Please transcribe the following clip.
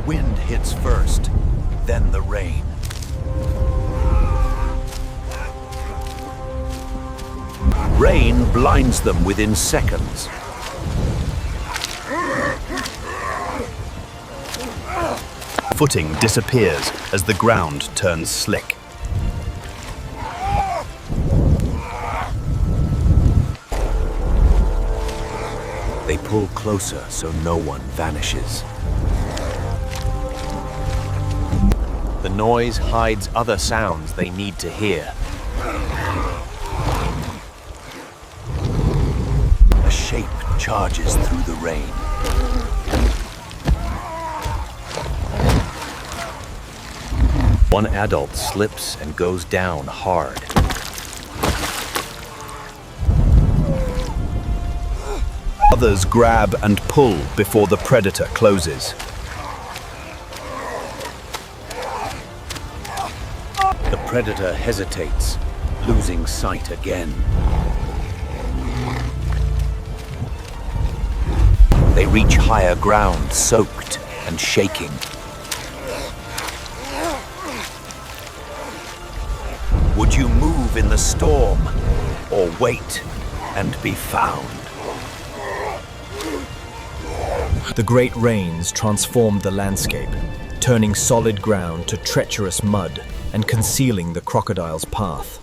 wind hits first, then the rain. Rain blinds them within seconds. Footing disappears as the ground turns slick. They pull closer so no one vanishes. The noise hides other sounds they need to hear. A shape charges through the rain. One adult slips and goes down hard. Others grab and pull before the predator closes. The predator hesitates, losing sight again. They reach higher ground, soaked and shaking. Would you move in the storm, or wait and be found? The great rains transformed the landscape, turning solid ground to treacherous mud and concealing the crocodile's path.